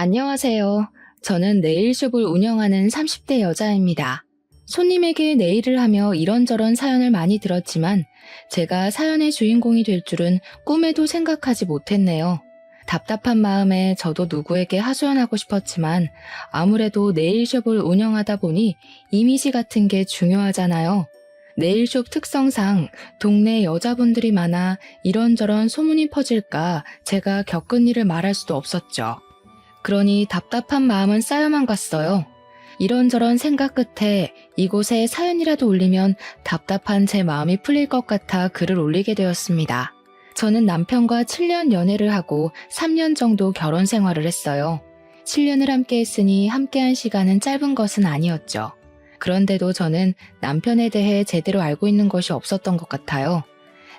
안녕하세요. 저는 네일숍을 운영하는 30대 여자입니다. 손님에게 네일을 하며 이런저런 사연을 많이 들었지만 제가 사연의 주인공이 될 줄은 꿈에도 생각하지 못했네요. 답답한 마음에 저도 누구에게 하소연하고 싶었지만 아무래도 네일숍을 운영하다 보니 이미지 같은 게 중요하잖아요. 네일숍 특성상 동네 여자분들이 많아 이런저런 소문이 퍼질까 제가 겪은 일을 말할 수도 없었죠. 그러니 답답한 마음은 쌓여만 갔어요. 이런저런 생각 끝에 이곳에 사연이라도 올리면 답답한 제 마음이 풀릴 것 같아 글을 올리게 되었습니다. 저는 남편과 7년 연애를 하고 3년 정도 결혼 생활을 했어요. 7년을 함께 했으니 함께한 시간은 짧은 것은 아니었죠. 그런데도 저는 남편에 대해 제대로 알고 있는 것이 없었던 것 같아요.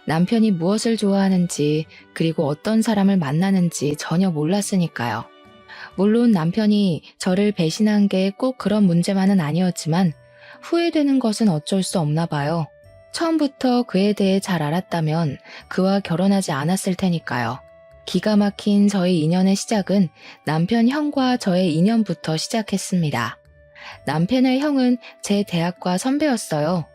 남편이 무엇을 좋아하는지 그리고 어떤 사람을 만나는지 전혀 몰랐으니까요. 물론 남편이 저를 배신한 게 꼭 그런 문제만은 아니었지만 후회되는 것은 어쩔 수 없나 봐요. 처음부터 그에 대해 잘 알았다면 그와 결혼하지 않았을 테니까요. 기가 막힌 저희 인연의 시작은 남편 형과 저의 인연부터 시작했습니다. 남편의 형은 제 대학과 선배였어요.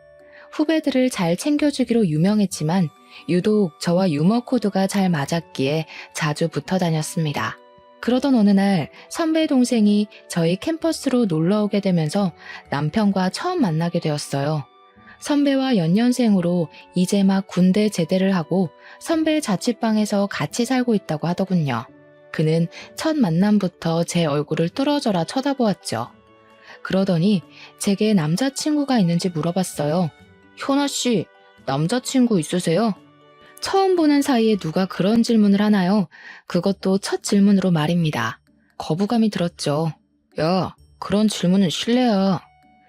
후배들을 잘 챙겨주기로 유명했지만 유독 저와 유머 코드가 잘 맞았기에 자주 붙어 다녔습니다. 그러던 어느 날 선배 동생이 저희 캠퍼스로 놀러 오게 되면서 남편과 처음 만나게 되었어요. 선배와 연년생으로 이제 막 군대 제대를 하고 선배 자취방에서 같이 살고 있다고 하더군요. 그는 첫 만남부터 제 얼굴을 뚫어져라 쳐다보았죠. 그러더니 제게 남자친구가 있는지 물어봤어요. 현아 씨, 남자친구 있으세요? 처음 보는 사이에 누가 그런 질문을 하나요? 그것도 첫 질문으로 말입니다. 거부감이 들었죠. 야, 그런 질문은 실례야.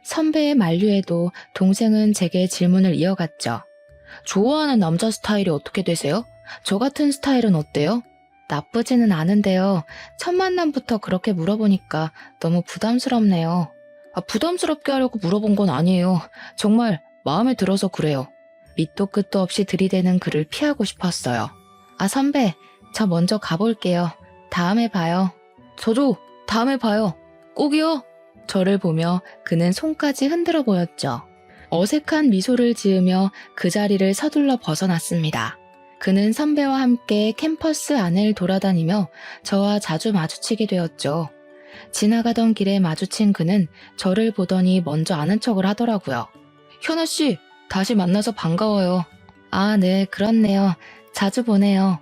선배의 만류에도 동생은 제게 질문을 이어갔죠. 좋아하는 남자 스타일이 어떻게 되세요? 저 같은 스타일은 어때요? 나쁘지는 않은데요. 첫 만남부터 그렇게 물어보니까 너무 부담스럽네요. 부담스럽게 하려고 물어본 건 아니에요. 정말 마음에 들어서 그래요. 밑도 끝도 없이 들이대는 그를 피하고 싶었어요. 선배, 저 먼저 가볼게요. 다음에 봐요. 저도 다음에 봐요. 꼭이요. 저를 보며 그는 손까지 흔들어 보였죠. 어색한 미소를 지으며 그 자리를 서둘러 벗어났습니다. 그는 선배와 함께 캠퍼스 안을 돌아다니며 저와 자주 마주치게 되었죠. 지나가던 길에 마주친 그는 저를 보더니 먼저 아는 척을 하더라고요. 현아 씨, 다시 만나서 반가워요. 네, 그렇네요. 자주 보네요.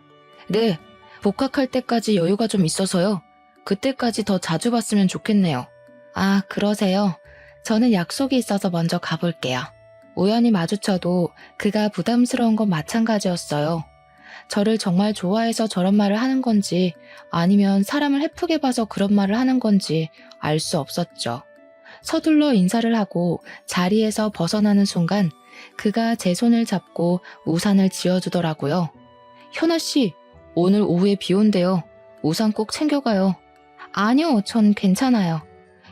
네, 복학할 때까지 여유가 좀 있어서요. 그때까지 더 자주 봤으면 좋겠네요. 그러세요. 저는 약속이 있어서 먼저 가볼게요. 우연히 마주쳐도 그가 부담스러운 건 마찬가지였어요. 저를 정말 좋아해서 저런 말을 하는 건지 아니면 사람을 해프게 봐서 그런 말을 하는 건지 알 수 없었죠. 서둘러 인사를 하고 자리에서 벗어나는 순간 그가 제 손을 잡고 우산을 지어주더라고요. 현아 씨, 오늘 오후에 비 온대요. 우산 꼭 챙겨가요. 아니요, 전 괜찮아요.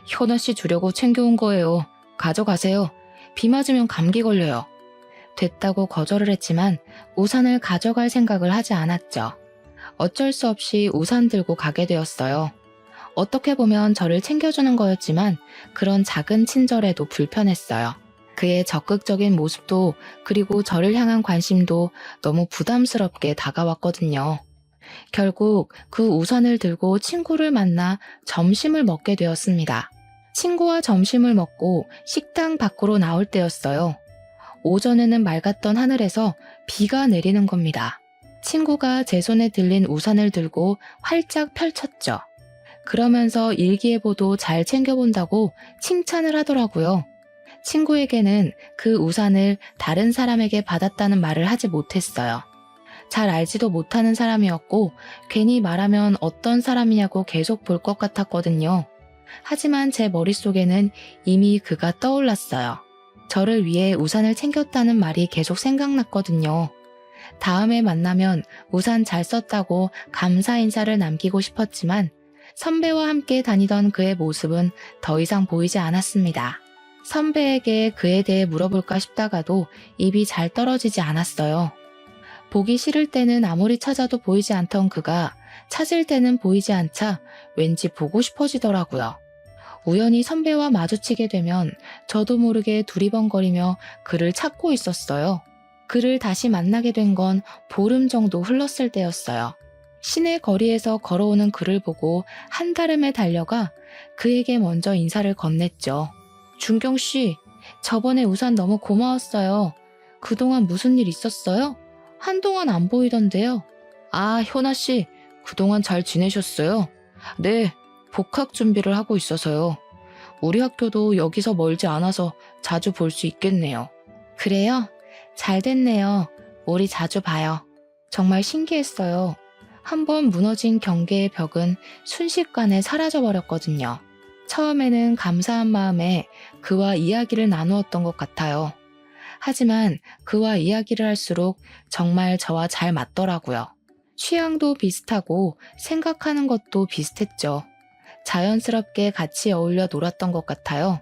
현아 씨 주려고 챙겨온 거예요. 가져가세요. 비 맞으면 감기 걸려요. 됐다고 거절을 했지만 우산을 가져갈 생각을 하지 않았죠. 어쩔 수 없이 우산 들고 가게 되었어요. 어떻게 보면 저를 챙겨주는 거였지만 그런 작은 친절에도 불편했어요. 그의 적극적인 모습도 그리고 저를 향한 관심도 너무 부담스럽게 다가왔거든요. 결국 그 우산을 들고 친구를 만나 점심을 먹게 되었습니다. 친구와 점심을 먹고 식당 밖으로 나올 때였어요. 오전에는 맑았던 하늘에서 비가 내리는 겁니다. 친구가 제 손에 들린 우산을 들고 활짝 펼쳤죠. 그러면서 일기예보도 잘 챙겨본다고 칭찬을 하더라고요. 친구에게는 그 우산을 다른 사람에게 받았다는 말을 하지 못했어요. 잘 알지도 못하는 사람이었고 괜히 말하면 어떤 사람이냐고 계속 볼 것 같았거든요. 하지만 제 머릿속에는 이미 그가 떠올랐어요. 저를 위해 우산을 챙겼다는 말이 계속 생각났거든요. 다음에 만나면 우산 잘 썼다고 감사 인사를 남기고 싶었지만 선배와 함께 다니던 그의 모습은 더 이상 보이지 않았습니다. 선배에게 그에 대해 물어볼까 싶다가도 입이 잘 떨어지지 않았어요. 보기 싫을 때는 아무리 찾아도 보이지 않던 그가 찾을 때는 보이지 않자 왠지 보고 싶어지더라고요. 우연히 선배와 마주치게 되면 저도 모르게 두리번거리며 그를 찾고 있었어요. 그를 다시 만나게 된 건 보름 정도 흘렀을 때였어요. 시내 거리에서 걸어오는 그를 보고 한달음에 달려가 그에게 먼저 인사를 건넸죠. 준경 씨, 저번에 우산 너무 고마웠어요. 그동안 무슨 일 있었어요? 한동안 안 보이던데요. 아, 효나 씨, 그동안 잘 지내셨어요? 네, 복학 준비를 하고 있어서요. 우리 학교도 여기서 멀지 않아서 자주 볼 수 있겠네요. 그래요? 잘 됐네요. 우리 자주 봐요. 정말 신기했어요. 한번 무너진 경계의 벽은 순식간에 사라져버렸거든요. 처음에는 감사한 마음에 그와 이야기를 나누었던 것 같아요. 하지만 그와 이야기를 할수록 정말 저와 잘 맞더라고요. 취향도 비슷하고 생각하는 것도 비슷했죠. 자연스럽게 같이 어울려 놀았던 것 같아요.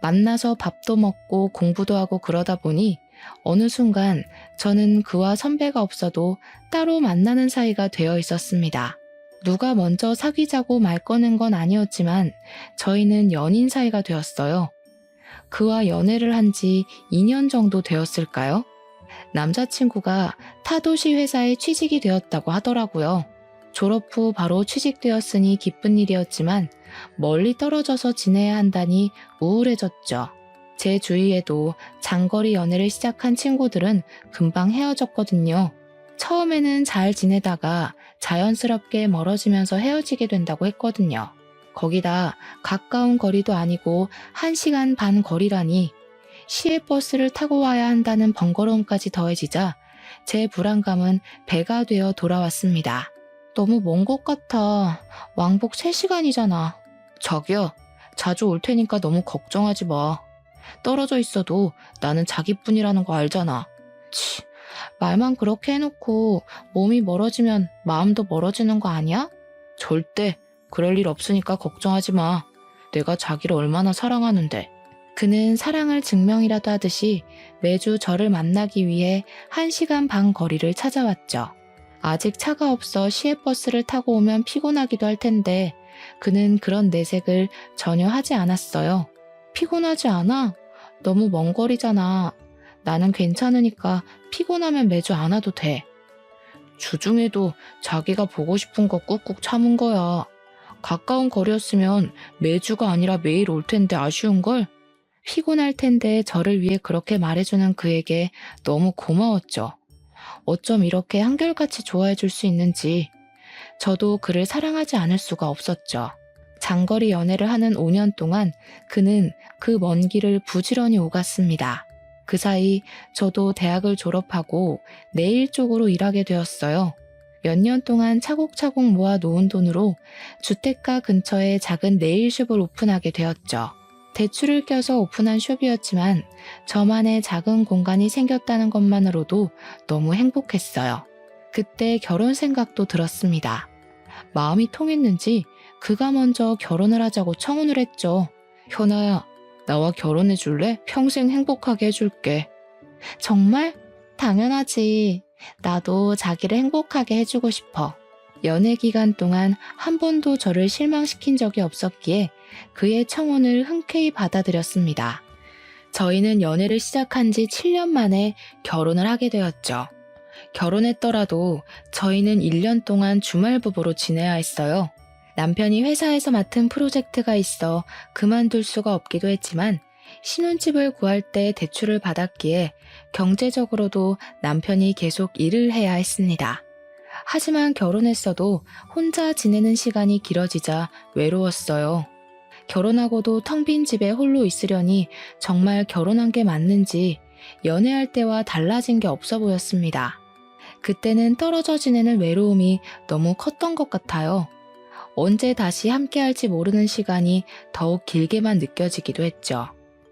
만나서 밥도 먹고 공부도 하고 그러다 보니 어느 순간 저는 그와 선배가 없어도 따로 만나는 사이가 되어 있었습니다. 누가 먼저 사귀자고 말 거는 건 아니었지만 저희는 연인 사이가 되었어요. 그와 연애를 한 지 2년 정도 되었을까요? 남자친구가 타도시 회사에 취직이 되었다고 하더라고요. 졸업 후 바로 취직되었으니 기쁜 일이었지만 멀리 떨어져서 지내야 한다니 우울해졌죠. 제 주위에도 장거리 연애를 시작한 친구들은 금방 헤어졌거든요. 처음에는 잘 지내다가 자연스럽게 멀어지면서 헤어지게 된다고 했거든요. 거기다 가까운 거리도 아니고 1시간 반 거리라니 시외버스를 타고 와야 한다는 번거로움까지 더해지자 제 불안감은 배가 되어 돌아왔습니다. 너무 먼 것 같아. 왕복 3시간이잖아. 자기야, 자주 올 테니까 너무 걱정하지 마. 떨어져 있어도 나는 자기뿐이라는 거 알잖아. 치, 말만 그렇게 해놓고 몸이 멀어지면 마음도 멀어지는 거 아니야? 절대 그럴 일 없으니까 걱정하지 마. 내가 자기를 얼마나 사랑하는데. 그는 사랑을 증명이라도 하듯이 매주 저를 만나기 위해 1시간 반 거리를 찾아왔죠. 아직 차가 없어 시외버스를 타고 오면 피곤하기도 할 텐데 그는 그런 내색을 전혀 하지 않았어요. 피곤하지 않아? 너무 먼 거리잖아. 나는 괜찮으니까 피곤하면 매주 안 와도 돼. 주중에도 자기가 보고 싶은 거 꾹꾹 참은 거야. 가까운 거리였으면 매주가 아니라 매일 올 텐데 아쉬운걸? 피곤할 텐데 저를 위해 그렇게 말해주는 그에게 너무 고마웠죠. 어쩜 이렇게 한결같이 좋아해 줄 수 있는지 저도 그를 사랑하지 않을 수가 없었죠. 장거리 연애를 하는 5년 동안 그는 그 먼 길을 부지런히 오갔습니다. 그 사이 저도 대학을 졸업하고 내일 쪽으로 일하게 되었어요. 몇 년 동안 차곡차곡 모아 놓은 돈으로 주택가 근처에 작은 네일숍을 오픈하게 되었죠. 대출을 껴서 오픈한 숍이었지만 저만의 작은 공간이 생겼다는 것만으로도 너무 행복했어요. 그때 결혼 생각도 들었습니다. 마음이 통했는지 그가 먼저 결혼을 하자고 청혼을 했죠. 현아야, 나와 결혼해 줄래? 평생 행복하게 해줄게. 정말? 당연하지. 나도 자기를 행복하게 해주고 싶어. 연애 기간 동안 한 번도 저를 실망시킨 적이 없었기에 그의 청혼을 흔쾌히 받아들였습니다. 저희는 연애를 시작한 지 7년 만에 결혼을 하게 되었죠. 결혼했더라도 저희는 1년 동안 주말 부부로 지내야 했어요. 남편이 회사에서 맡은 프로젝트가 있어 그만둘 수가 없기도 했지만 신혼집을 구할 때 대출을 받았기에 경제적으로도 남편이 계속 일을 해야 했습니다. 하지만 결혼했어도 혼자 지내는 시간이 길어지자 외로웠어요. 결혼하고도 텅 빈 집에 홀로 있으려니 정말 결혼한 게 맞는지 연애할 때와 달라진 게 없어 보였습니다. 그때는 떨어져 지내는 외로움이 너무 컸던 것 같아요. 언제 다시 함께할지 모르는 시간이 더욱 길게만 느껴지기도 했죠.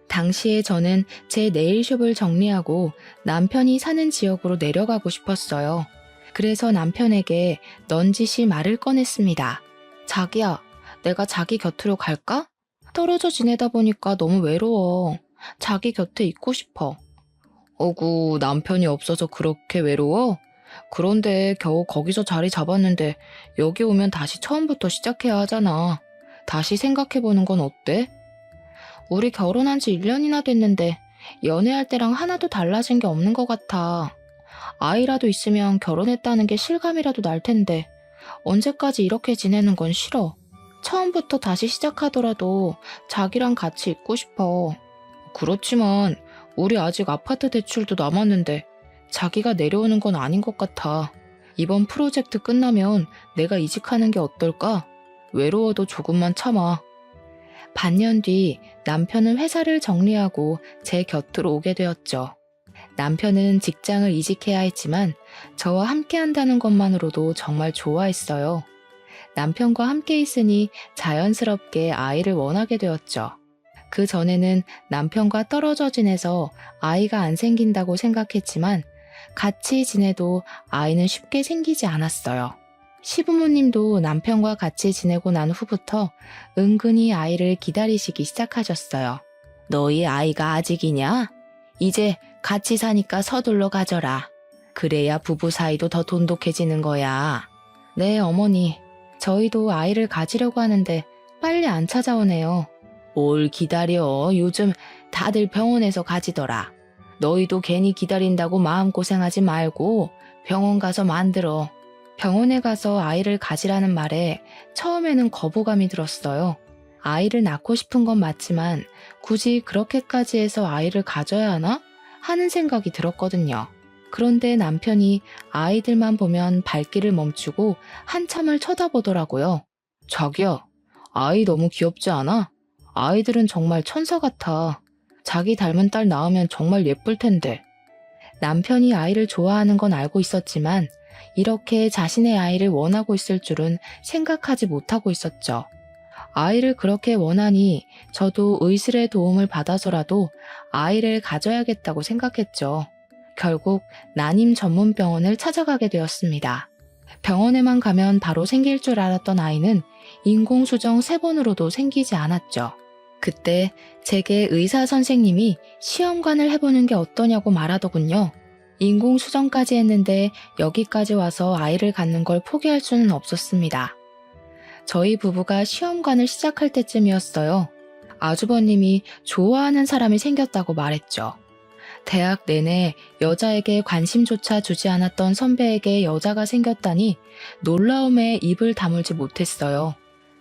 당시에 저는 제 네일숍을 정리하고 남편이 사는 지역으로 내려가고 싶었어요. 그래서 남편에게 넌지시 말을 꺼냈습니다. 자기야, 내가 자기 곁으로 갈까? 떨어져 지내다 보니까 너무 외로워. 자기 곁에 있고 싶어. 어구, 남편이 없어서 그렇게 외로워? 그런데 겨우 거기서 자리 잡았는데 여기 오면 다시 처음부터 시작해야 하잖아. 다시 생각해보는 건 어때? 우리 결혼한 지 1년이나 됐는데 연애할 때랑 하나도 달라진 게 없는 것 같아. 아이라도 있으면 결혼했다는 게 실감이라도 날 텐데 언제까지 이렇게 지내는 건 싫어. 처음부터 다시 시작하더라도 자기랑 같이 있고 싶어. 그렇지만 우리 아직 아파트 대출도 남았는데 자기가 내려오는 건 아닌 것 같아. 이번 프로젝트 끝나면 내가 이직하는 게 어떨까? 외로워도 조금만 참아. 반년 뒤 남편은 회사를 정리하고 제 곁으로 오게 되었죠. 남편은 직장을 이직해야 했지만 저와 함께 한다는 것만으로도 정말 좋아했어요. 남편과 함께 있으니 자연스럽게 아이를 원하게 되었죠. 그 전에는 남편과 떨어져 지내서 아이가 안 생긴다고 생각했지만 같이 지내도 아이는 쉽게 생기지 않았어요. 시부모님도 남편과 같이 지내고 난 후부터 은근히 아이를 기다리시기 시작하셨어요. 너희 아이가 아직이냐? 이제 같이 사니까 서둘러 가져라. 그래야 부부 사이도 더 돈독해지는 거야. 네, 어머니. 저희도 아이를 가지려고 하는데 빨리 안 찾아오네요. 뭘 기다려. 요즘 다들 병원에서 가지더라. 너희도 괜히 기다린다고 마음고생하지 말고 병원 가서 만들어. 병원에 가서 아이를 가지라는 말에 처음에는 거부감이 들었어요. 아이를 낳고 싶은 건 맞지만 굳이 그렇게까지 해서 아이를 가져야 하나? 하는 생각이 들었거든요. 그런데 남편이 아이들만 보면 발길을 멈추고 한참을 쳐다보더라고요. 자기야, 아이 너무 귀엽지 않아? 아이들은 정말 천사 같아. 자기 닮은 딸 낳으면 정말 예쁠 텐데. 남편이 아이를 좋아하는 건 알고 있었지만 이렇게 자신의 아이를 원하고 있을 줄은 생각하지 못하고 있었죠. 아이를 그렇게 원하니 저도 의술의 도움을 받아서라도 아이를 가져야겠다고 생각했죠. 결국 난임 전문 병원을 찾아가게 되었습니다. 병원에만 가면 바로 생길 줄 알았던 아이는 인공수정 3번으로도 생기지 않았죠. 그때 제게 의사 선생님이 시험관을 해보는 게 어떠냐고 말하더군요. 인공수정까지 했는데 여기까지 와서 아이를 갖는 걸 포기할 수는 없었습니다. 저희 부부가 시험관을 시작할 때쯤이었어요. 아주버님이 좋아하는 사람이 생겼다고 말했죠. 대학 내내 여자에게 관심조차 주지 않았던 선배에게 여자가 생겼다니 놀라움에 입을 다물지 못했어요.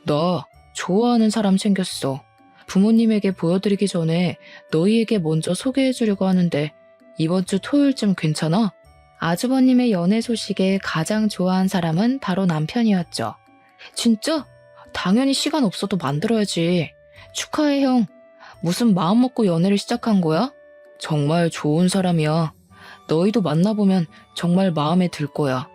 나 좋아하는 사람 생겼어. 부모님에게 보여드리기 전에 너희에게 먼저 소개해주려고 하는데 이번 주 토요일쯤 괜찮아? 아주버님의 연애 소식에 가장 좋아한 사람은 바로 남편이었죠. 진짜? 당연히 시간 없어도 만들어야지. 축하해, 형. 무슨 마음 먹고 연애를 시작한 거야? 정말 좋은 사람이야. 너희도 만나보면 정말 마음에 들 거야.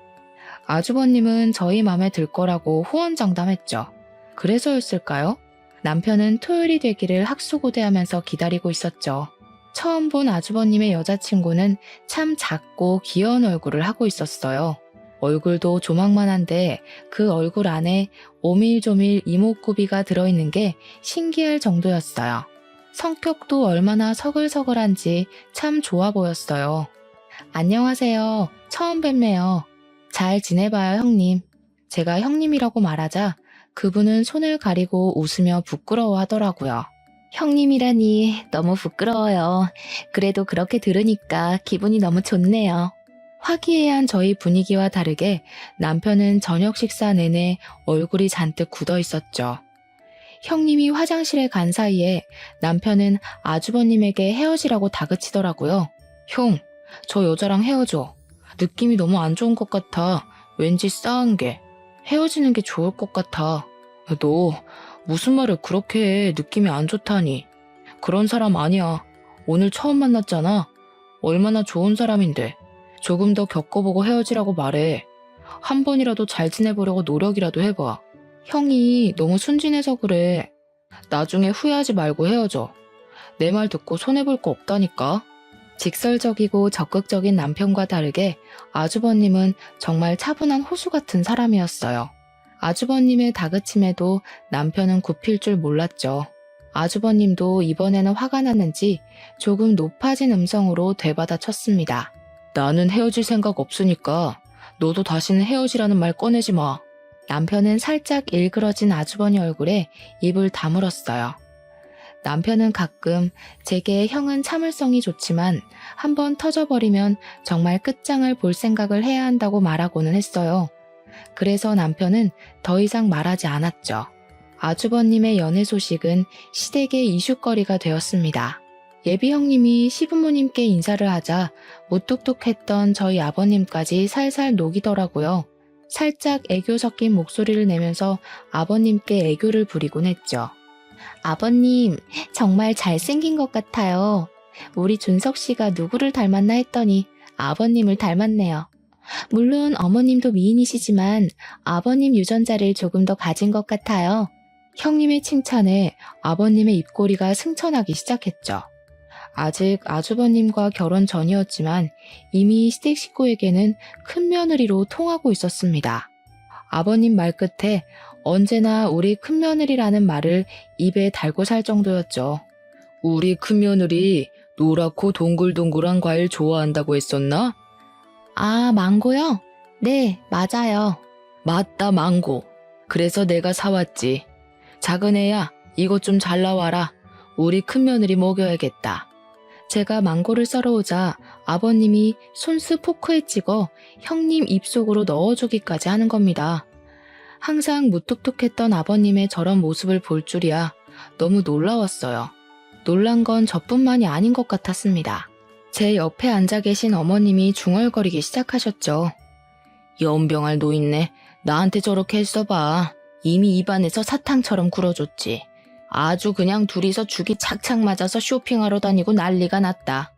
아주버님은 저희 마음에 들 거라고 호언장담했죠. 그래서였을까요? 남편은 토요일이 되기를 학수고대하면서 기다리고 있었죠. 처음 본 아주버님의 여자친구는 참 작고 귀여운 얼굴을 하고 있었어요. 얼굴도 조망만한데 그 얼굴 안에 오밀조밀 이목구비가 들어있는 게 신기할 정도였어요. 성격도 얼마나 서글서글한지 참 좋아 보였어요. 안녕하세요. 처음 뵙네요. 잘 지내봐요, 형님. 제가 형님이라고 말하자 그분은 손을 가리고 웃으며 부끄러워하더라고요. 형님이라니 너무 부끄러워요. 그래도 그렇게 들으니까 기분이 너무 좋네요. 화기애애한 저희 분위기와 다르게 남편은 저녁 식사 내내 얼굴이 잔뜩 굳어 있었죠. 형님이 화장실에 간 사이에 남편은 아주버님에게 헤어지라고 다그치더라고요. 형, 저 여자랑 헤어져. 느낌이 너무 안 좋은 것 같아. 왠지 싸한 게. 헤어지는 게 좋을 것 같아. 너 무슨 말을 그렇게 해. 느낌이 안 좋다니. 그런 사람 아니야. 오늘 처음 만났잖아. 얼마나 좋은 사람인데. 조금 더 겪어보고 헤어지라고 말해. 한 번이라도 잘 지내보려고 노력이라도 해봐. 형이 너무 순진해서 그래. 나중에 후회하지 말고 헤어져. 내 말 듣고 손해볼 거 없다니까. 직설적이고 적극적인 남편과 다르게 아주버님은 정말 차분한 호수 같은 사람이었어요. 아주버님의 다그침에도 남편은 굽힐 줄 몰랐죠. 아주버님도 이번에는 화가 났는지 조금 높아진 음성으로 되받아쳤습니다. 나는 헤어질 생각 없으니까 너도 다시는 헤어지라는 말 꺼내지 마. 남편은 살짝 일그러진 아주버니 얼굴에 입을 다물었어요. 남편은 가끔 제게 형은 참을성이 좋지만 한번 터져버리면 정말 끝장을 볼 생각을 해야 한다고 말하고는 했어요. 그래서 남편은 더 이상 말하지 않았죠. 아주버님의 연애 소식은 시댁의 이슈거리가 되었습니다. 예비 형님이 시부모님께 인사를 하자 무뚝뚝했던 저희 아버님까지 살살 녹이더라고요. 살짝 애교 섞인 목소리를 내면서 아버님께 애교를 부리곤 했죠. 아버님, 정말 잘생긴 것 같아요. 우리 준석 씨가 누구를 닮았나 했더니 아버님을 닮았네요. 물론 어머님도 미인이시지만 아버님 유전자를 조금 더 가진 것 같아요. 형님의 칭찬에 아버님의 입꼬리가 승천하기 시작했죠. 아직 아주버님과 결혼 전이었지만 이미 시댁 식구에게는 큰 며느리로 통하고 있었습니다. 아버님 말끝에 언제나 우리 큰며느리라는 말을 입에 달고 살 정도였죠. 우리 큰며느리 노랗고 동글동글한 과일 좋아한다고 했었나? 아, 망고요? 네, 맞아요. 맞다, 망고. 그래서 내가 사왔지. 작은 애야, 이것 좀 잘라와라. 우리 큰며느리 먹여야겠다. 제가 망고를 썰어오자 아버님이 손수 포크에 찍어 형님 입속으로 넣어주기까지 하는 겁니다. 항상 무뚝뚝했던 아버님의 저런 모습을 볼 줄이야 너무 놀라웠어요. 놀란 건 저뿐만이 아닌 것 같았습니다. 제 옆에 앉아 계신 어머님이 중얼거리기 시작하셨죠. 연병할 노인네, 나한테 저렇게 했어봐. 이미 입안에서 사탕처럼 굴어줬지. 아주 그냥 둘이서 죽이 착착 맞아서 쇼핑하러 다니고 난리가 났다.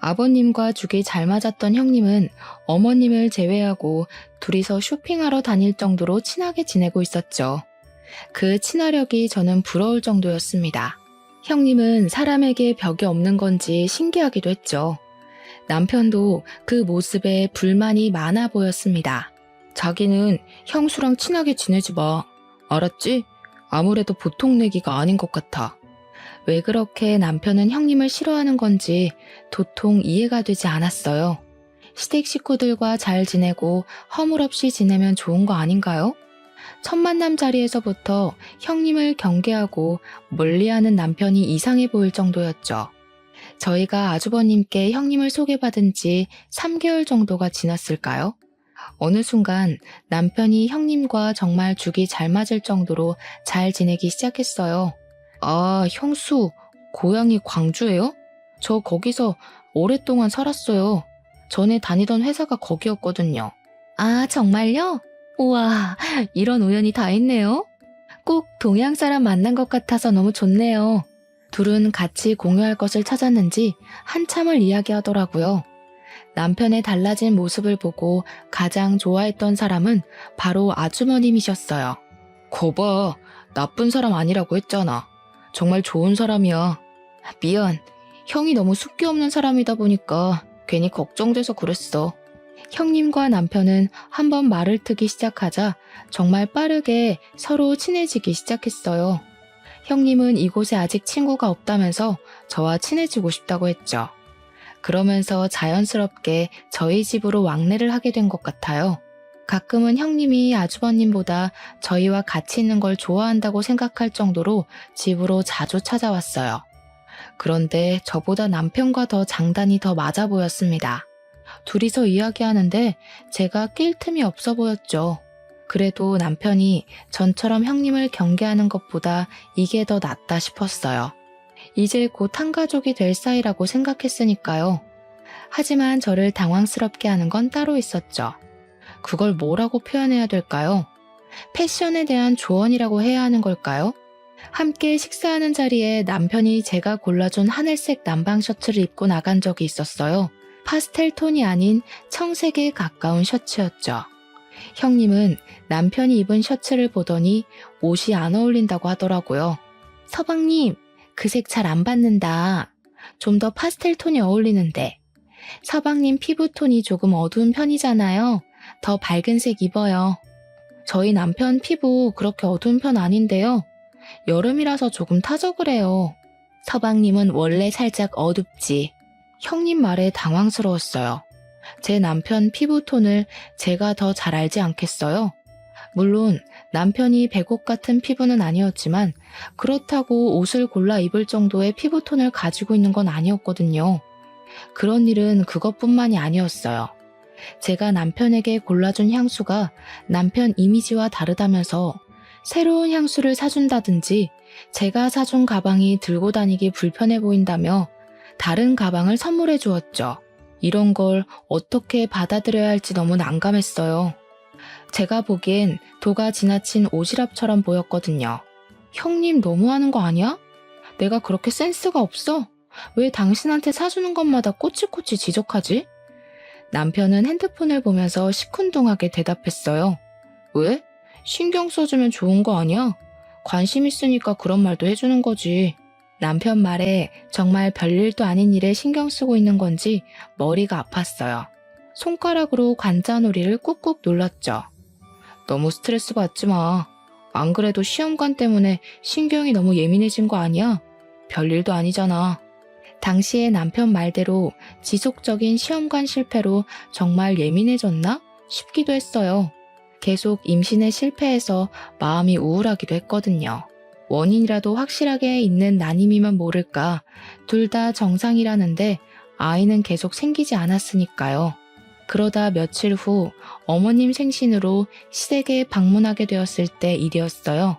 아버님과 죽이 잘 맞았던 형님은 어머님을 제외하고 둘이서 쇼핑하러 다닐 정도로 친하게 지내고 있었죠. 그 친화력이 저는 부러울 정도였습니다. 형님은 사람에게 벽이 없는 건지 신기하기도 했죠. 남편도 그 모습에 불만이 많아 보였습니다. 자기는 형수랑 친하게 지내지 마. 알았지? 아무래도 보통 내기가 아닌 것 같아. 왜 그렇게 남편은 형님을 싫어하는 건지 도통 이해가 되지 않았어요. 시댁 식구들과 잘 지내고 허물없이 지내면 좋은 거 아닌가요? 첫 만남 자리에서부터 형님을 경계하고 멀리하는 남편이 이상해 보일 정도였죠. 저희가 아주버님께 형님을 소개받은 지 3개월 정도가 지났을까요? 어느 순간 남편이 형님과 정말 죽이 잘 맞을 정도로 잘 지내기 시작했어요. 아, 형수, 고향이 광주예요? 저 거기서 오랫동안 살았어요. 전에 다니던 회사가 거기였거든요. 아, 정말요? 우와, 이런 우연이 다 있네요. 꼭 동양 사람 만난 것 같아서 너무 좋네요. 둘은 같이 공유할 것을 찾았는지 한참을 이야기하더라고요. 남편의 달라진 모습을 보고 가장 좋아했던 사람은 바로 아주머님이셨어요. 거봐, 나쁜 사람 아니라고 했잖아. 정말 좋은 사람이야. 미안, 형이 너무 숫기 없는 사람이다 보니까 괜히 걱정돼서 그랬어. 형님과 남편은 한번 말을 트기 시작하자 정말 빠르게 서로 친해지기 시작했어요. 형님은 이곳에 아직 친구가 없다면서 저와 친해지고 싶다고 했죠. 그러면서 자연스럽게 저희 집으로 왕래를 하게 된 것 같아요. 가끔은 형님이 아주버님보다 저희와 같이 있는 걸 좋아한다고 생각할 정도로 집으로 자주 찾아왔어요. 그런데 저보다 남편과 더 장단이 더 맞아 보였습니다. 둘이서 이야기하는데 제가 낄 틈이 없어 보였죠. 그래도 남편이 전처럼 형님을 경계하는 것보다 이게 더 낫다 싶었어요. 이제 곧 한 가족이 될 사이라고 생각했으니까요. 하지만 저를 당황스럽게 하는 건 따로 있었죠. 그걸 뭐라고 표현해야 될까요? 패션에 대한 조언이라고 해야 하는 걸까요? 함께 식사하는 자리에 남편이 제가 골라준 하늘색 남방 셔츠를 입고 나간 적이 있었어요. 파스텔 톤이 아닌 청색에 가까운 셔츠였죠. 형님은 남편이 입은 셔츠를 보더니 옷이 안 어울린다고 하더라고요. 서방님, 그 색 잘 안 받는다. 좀 더 파스텔 톤이 어울리는데. 서방님 피부톤이 조금 어두운 편이잖아요. 더 밝은 색 입어요. 저희 남편 피부 그렇게 어두운 편 아닌데요. 여름이라서 조금 타서 그래요. 서방님은 원래 살짝 어둡지. 형님 말에 당황스러웠어요. 제 남편 피부톤을 제가 더 잘 알지 않겠어요? 물론 남편이 백옥 같은 피부는 아니었지만 그렇다고 옷을 골라 입을 정도의 피부톤을 가지고 있는 건 아니었거든요. 그런 일은 그것뿐만이 아니었어요. 제가 남편에게 골라준 향수가 남편 이미지와 다르다면서 새로운 향수를 사준다든지 제가 사준 가방이 들고 다니기 불편해 보인다며 다른 가방을 선물해 주었죠. 이런 걸 어떻게 받아들여야 할지 너무 난감했어요. 제가 보기엔 도가 지나친 오지랖처럼 보였거든요. 형님 너무하는 거 아니야? 내가 그렇게 센스가 없어? 왜 당신한테 사주는 것마다 꼬치꼬치 지적하지? 남편은 핸드폰을 보면서 시큰둥하게 대답했어요. 왜? 신경 써주면 좋은 거 아니야? 관심 있으니까 그런 말도 해주는 거지. 남편 말에 정말 별일도 아닌 일에 신경 쓰고 있는 건지 머리가 아팠어요. 손가락으로 관자놀이를 꾹꾹 눌렀죠. 너무 스트레스 받지 마. 안 그래도 시험관 때문에 신경이 너무 예민해진 거 아니야? 별일도 아니잖아. 당시에 남편 말대로 지속적인 시험관 실패로 정말 예민해졌나 싶기도 했어요. 계속 임신에 실패해서 마음이 우울하기도 했거든요. 원인이라도 확실하게 있는 난임이면 모를까 둘 다 정상이라는데 아이는 계속 생기지 않았으니까요. 그러다 며칠 후 어머님 생신으로 시댁에 방문하게 되었을 때 일이었어요.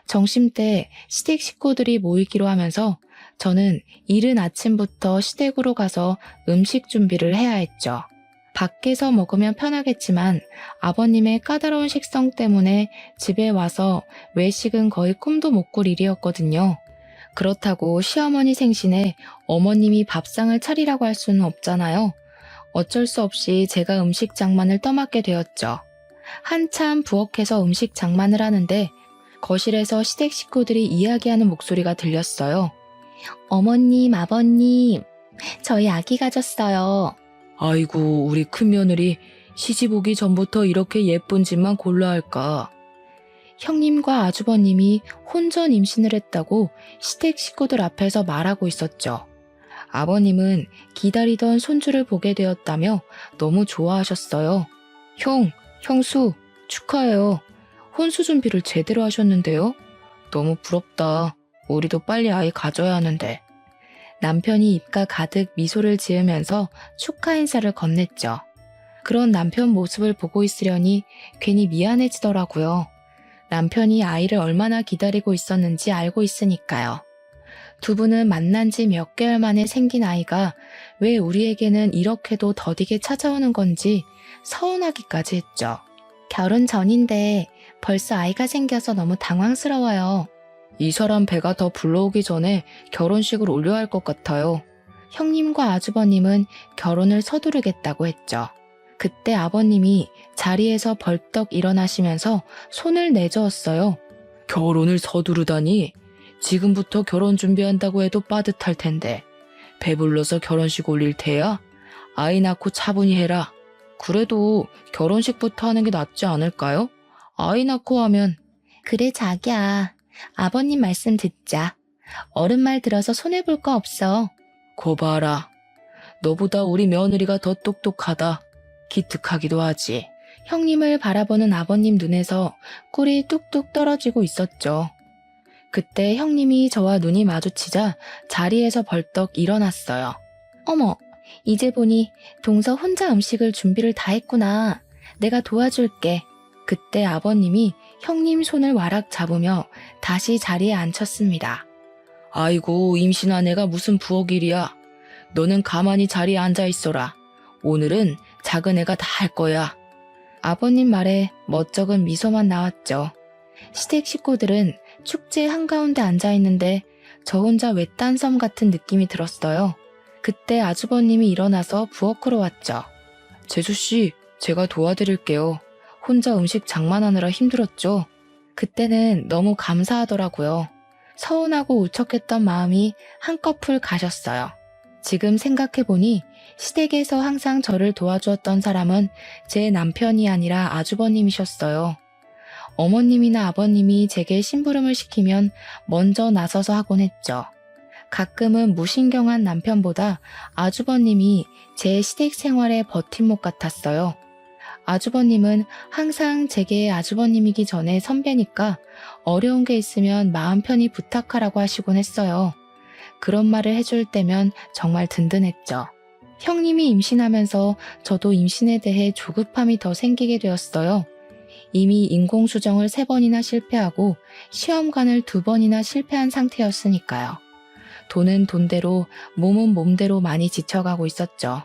점심때 시댁 식구들이 모이기로 하면서 저는 이른 아침부터 시댁으로 가서 음식 준비를 해야 했죠. 밖에서 먹으면 편하겠지만 아버님의 까다로운 식성 때문에 집에 와서 외식은 거의 꿈도 못 꿀 일이었거든요. 그렇다고 시어머니 생신에 어머님이 밥상을 차리라고 할 수는 없잖아요. 어쩔 수 없이 제가 음식 장만을 떠맡게 되었죠. 한참 부엌에서 음식 장만을 하는데 거실에서 시댁 식구들이 이야기하는 목소리가 들렸어요. 어머님, 아버님, 저희 아기 가졌어요. 아이고, 우리 큰며느리 시집 오기 전부터 이렇게 예쁜 집만 골라 할까. 형님과 아주버님이 혼전 임신을 했다고 시댁 식구들 앞에서 말하고 있었죠. 아버님은 기다리던 손주를 보게 되었다며 너무 좋아하셨어요. 형수, 축하해요. 혼수 준비를 제대로 하셨는데요. 너무 부럽다. 우리도 빨리 아이 가져야 하는데. 남편이 입가 가득 미소를 지으면서 축하 인사를 건넸죠. 그런 남편 모습을 보고 있으려니 괜히 미안해지더라고요. 남편이 아이를 얼마나 기다리고 있었는지 알고 있으니까요. 두 분은 만난 지 몇 개월 만에 생긴 아이가 왜 우리에게는 이렇게도 더디게 찾아오는 건지 서운하기까지 했죠. 결혼 전인데 벌써 아이가 생겨서 너무 당황스러워요. 이 사람 배가 더 불러오기 전에 결혼식을 올려야 할 것 같아요. 형님과 아주버님은 결혼을 서두르겠다고 했죠. 그때 아버님이 자리에서 벌떡 일어나시면서 손을 내저었어요. 결혼을 서두르다니? 지금부터 결혼 준비한다고 해도 빠듯할 텐데. 배불러서 결혼식 올릴 테야? 아이 낳고 차분히 해라. 그래도 결혼식부터 하는 게 낫지 않을까요? 아이 낳고 하면. 그래 자기야. 아버님 말씀 듣자. 어른 말 들어서 손해볼 거 없어. 거 봐라. 너보다 우리 며느리가 더 똑똑하다. 기특하기도 하지. 형님을 바라보는 아버님 눈에서 꿀이 뚝뚝 떨어지고 있었죠. 그때 형님이 저와 눈이 마주치자 자리에서 벌떡 일어났어요. 어머, 이제 보니 동서 혼자 음식을 준비를 다 했구나. 내가 도와줄게. 그때 아버님이 형님 손을 와락 잡으며 다시 자리에 앉혔습니다. 아이고, 임신한 애가 무슨 부엌일이야. 너는 가만히 자리에 앉아 있어라. 오늘은 작은 애가 다 할 거야. 아버님 말에 멋쩍은 미소만 나왔죠. 시댁 식구들은 축제 한가운데 앉아있는데 저 혼자 외딴 섬 같은 느낌이 들었어요. 그때 아주버님이 일어나서 부엌으로 왔죠. 재수씨, 제가 도와드릴게요. 혼자 음식 장만하느라 힘들었죠? 그때는 너무 감사하더라고요. 서운하고 울적했던 마음이 한꺼풀 가셨어요. 지금 생각해보니 시댁에서 항상 저를 도와주었던 사람은 제 남편이 아니라 아주버님이셨어요. 어머님이나 아버님이 제게 심부름을 시키면 먼저 나서서 하곤 했죠. 가끔은 무신경한 남편보다 아주버님이 제 시댁 생활의 버팀목 같았어요. 아주버님은 항상 제게 아주버님이기 전에 선배니까 어려운 게 있으면 마음 편히 부탁하라고 하시곤 했어요. 그런 말을 해줄 때면 정말 든든했죠. 형님이 임신하면서 저도 임신에 대해 조급함이 더 생기게 되었어요. 이미 인공수정을 3번이나 실패하고 시험관을 2번이나 실패한 상태였으니까요. 돈은 돈대로, 몸은 몸대로 많이 지쳐가고 있었죠.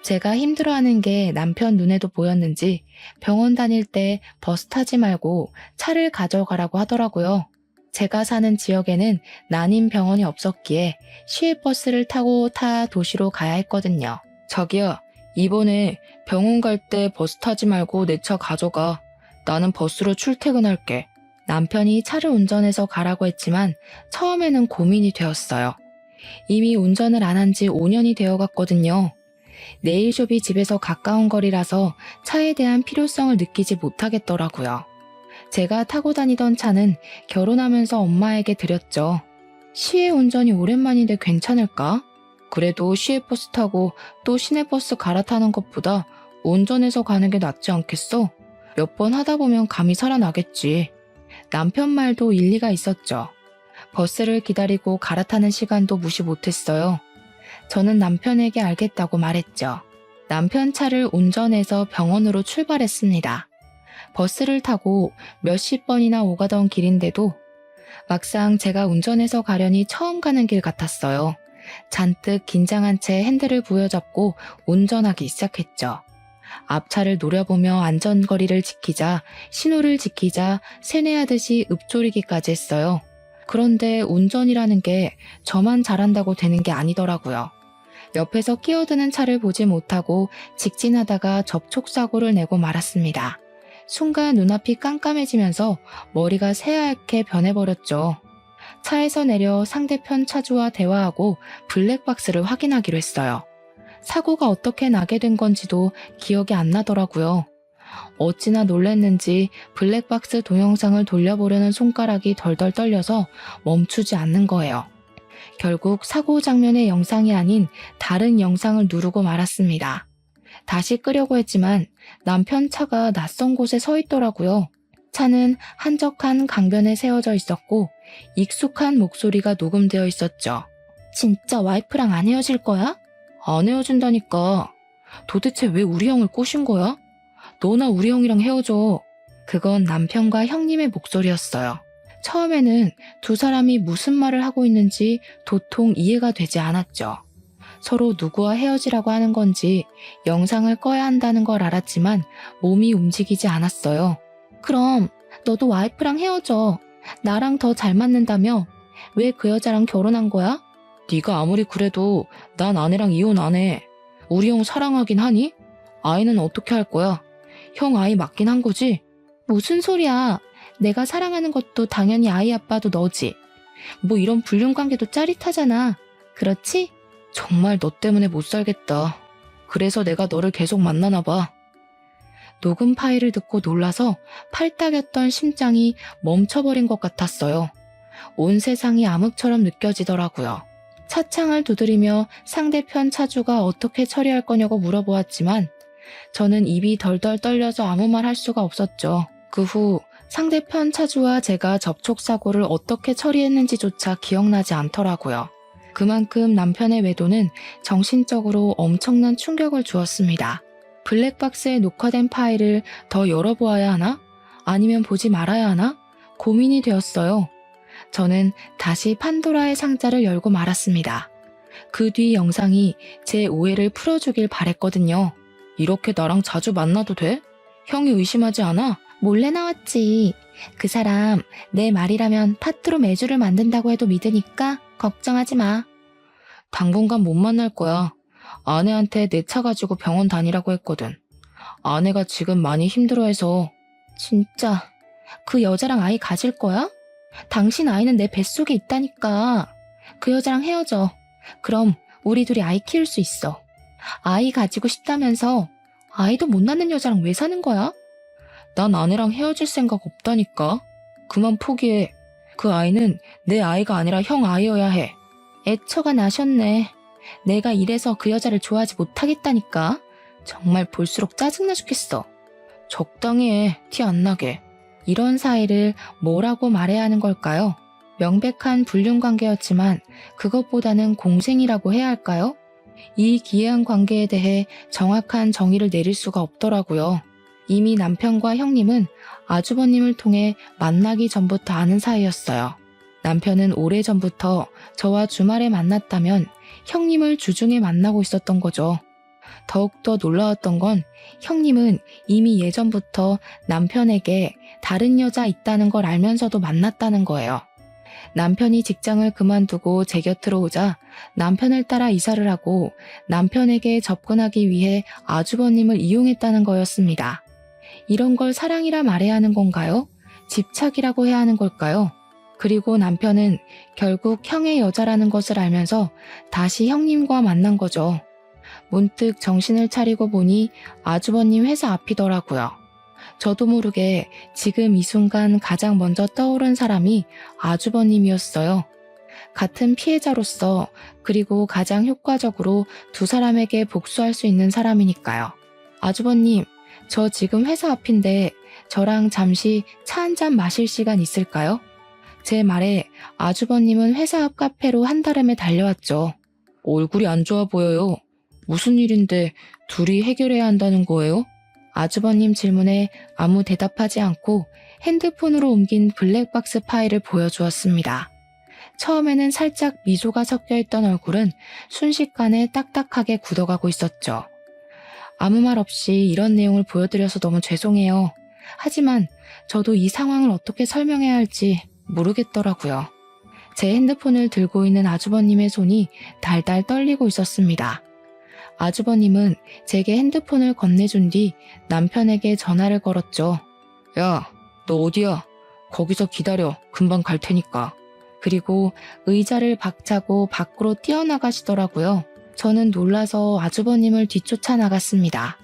제가 힘들어하는 게 남편 눈에도 보였는지 병원 다닐 때 버스 타지 말고 차를 가져가라고 하더라고요. 제가 사는 지역에는 난임 병원이 없었기에 시외버스를 타고 타 도시로 가야 했거든요. 자기야, 이번에 병원 갈 때 버스 타지 말고 내 차 가져가. 나는 버스로 출퇴근할게. 남편이 차를 운전해서 가라고 했지만 처음에는 고민이 되었어요. 이미 운전을 안 한 지 5년이 되어갔거든요. 네일숍이 집에서 가까운 거리라서 차에 대한 필요성을 느끼지 못하겠더라고요. 제가 타고 다니던 차는 결혼하면서 엄마에게 드렸죠. 시외 운전이 오랜만인데 괜찮을까? 그래도 시외버스 타고 또 시내버스 갈아타는 것보다 운전해서 가는 게 낫지 않겠어? 몇 번 하다 보면 감이 살아나겠지. 남편 말도 일리가 있었죠. 버스를 기다리고 갈아타는 시간도 무시 못했어요. 저는 남편에게 알겠다고 말했죠. 남편 차를 운전해서 병원으로 출발했습니다. 버스를 타고 몇십 번이나 오가던 길인데도 막상 제가 운전해서 가려니 처음 가는 길 같았어요. 잔뜩 긴장한 채 핸들을 부여잡고 운전하기 시작했죠. 앞차를 노려보며 안전거리를 지키자, 신호를 지키자 세뇌하듯이 읊조리기까지 했어요. 그런데 운전이라는 게 저만 잘한다고 되는 게 아니더라고요. 옆에서 끼어드는 차를 보지 못하고 직진하다가 접촉사고를 내고 말았습니다. 순간 눈앞이 깜깜해지면서 머리가 새하얗게 변해버렸죠. 차에서 내려 상대편 차주와 대화하고 블랙박스를 확인하기로 했어요. 사고가 어떻게 나게 된 건지도 기억이 안 나더라고요. 어찌나 놀랐는지 블랙박스 동영상을 돌려보려는 손가락이 덜덜 떨려서 멈추지 않는 거예요. 결국 사고 장면의 영상이 아닌 다른 영상을 누르고 말았습니다. 다시 끄려고 했지만 남편 차가 낯선 곳에 서 있더라고요. 차는 한적한 강변에 세워져 있었고 익숙한 목소리가 녹음되어 있었죠. 진짜 와이프랑 안 헤어질 거야? 안 헤어진다니까. 도대체 왜 우리 형을 꼬신 거야? 너나 우리 형이랑 헤어져. 그건 남편과 형님의 목소리였어요. 처음에는 두 사람이 무슨 말을 하고 있는지 도통 이해가 되지 않았죠. 서로 누구와 헤어지라고 하는 건지 영상을 꺼야 한다는 걸 알았지만 몸이 움직이지 않았어요. 그럼 너도 와이프랑 헤어져. 나랑 더 잘 맞는다며? 왜 그 여자랑 결혼한 거야? 네가 아무리 그래도 난 아내랑 이혼 안 해. 우리 형 사랑하긴 하니? 아이는 어떻게 할 거야? 형 아이 맞긴 한 거지? 무슨 소리야. 내가 사랑하는 것도 당연히 아이 아빠도 너지. 뭐 이런 불륜관계도 짜릿하잖아. 그렇지? 정말 너 때문에 못 살겠다. 그래서 내가 너를 계속 만나나 봐. 녹음 파일을 듣고 놀라서 팔딱였던 심장이 멈춰버린 것 같았어요. 온 세상이 암흑처럼 느껴지더라고요. 차창을 두드리며 상대편 차주가 어떻게 처리할 거냐고 물어보았지만 저는 입이 덜덜 떨려서 아무 말 할 수가 없었죠. 그 후 상대편 차주와 제가 접촉사고를 어떻게 처리했는지조차 기억나지 않더라고요. 그만큼 남편의 외도는 정신적으로 엄청난 충격을 주었습니다. 블랙박스에 녹화된 파일을 더 열어보아야 하나? 아니면 보지 말아야 하나? 고민이 되었어요. 저는 다시 판도라의 상자를 열고 말았습니다. 그 뒤 영상이 제 오해를 풀어주길 바랬거든요. 이렇게 나랑 자주 만나도 돼? 형이 의심하지 않아? 몰래 나왔지. 그 사람 내 말이라면 파트로 매주를 만든다고 해도 믿으니까 걱정하지 마. 당분간 못 만날 거야. 아내한테 내 차 가지고 병원 다니라고 했거든. 아내가 지금 많이 힘들어해서. 진짜 그 여자랑 아이 가질 거야? 당신 아이는 내 뱃속에 있다니까. 그 여자랑 헤어져. 그럼 우리 둘이 아이 키울 수 있어. 아이 가지고 싶다면서 아이도 못 낳는 여자랑 왜 사는 거야? 난 아내랑 헤어질 생각 없다니까. 그만 포기해. 그 아이는 내 아이가 아니라 형 아이여야 해. 애처가 나셨네. 내가 이래서 그 여자를 좋아하지 못하겠다니까. 정말 볼수록 짜증나 죽겠어. 적당히 해, 티 안 나게. 이런 사이를 뭐라고 말해야 하는 걸까요? 명백한 불륜관계였지만 그것보다는 공생이라고 해야 할까요? 이 기이한 관계에 대해 정확한 정의를 내릴 수가 없더라고요. 이미 남편과 형님은 아주버님을 통해 만나기 전부터 아는 사이였어요. 남편은 오래전부터 저와 주말에 만났다면 형님을 주중에 만나고 있었던 거죠. 더욱더 놀라웠던 건 형님은 이미 예전부터 남편에게 다른 여자 있다는 걸 알면서도 만났다는 거예요. 남편이 직장을 그만두고 제 곁으로 오자 남편을 따라 이사를 하고 남편에게 접근하기 위해 아주버님을 이용했다는 거였습니다. 이런 걸 사랑이라 말해야 하는 건가요? 집착이라고 해야 하는 걸까요? 그리고 남편은 결국 형의 여자라는 것을 알면서 다시 형님과 만난 거죠. 문득 정신을 차리고 보니 아주버님 회사 앞이더라고요. 저도 모르게 지금 이 순간 가장 먼저 떠오른 사람이 아주버님이었어요. 같은 피해자로서 그리고 가장 효과적으로 두 사람에게 복수할 수 있는 사람이니까요. 아주버님, 저 지금 회사 앞인데 저랑 잠시 차 한잔 마실 시간 있을까요? 제 말에 아주버님은 회사 앞 카페로 한달음에 달려왔죠. 얼굴이 안 좋아 보여요. 무슨 일인데 둘이 해결해야 한다는 거예요? 아주버님 질문에 아무 대답하지 않고 핸드폰으로 옮긴 블랙박스 파일을 보여주었습니다. 처음에는 살짝 미소가 섞여있던 얼굴은 순식간에 딱딱하게 굳어가고 있었죠. 아무 말 없이 이런 내용을 보여드려서 너무 죄송해요. 하지만 저도 이 상황을 어떻게 설명해야 할지 모르겠더라고요. 제 핸드폰을 들고 있는 아주버님의 손이 달달 떨리고 있었습니다. 아주버님은 제게 핸드폰을 건네준 뒤 남편에게 전화를 걸었죠. 야, 너 어디야? 거기서 기다려. 금방 갈 테니까. 그리고 의자를 박차고 밖으로 뛰어나가시더라고요. 저는 놀라서 아주버님을 뒤쫓아 나갔습니다.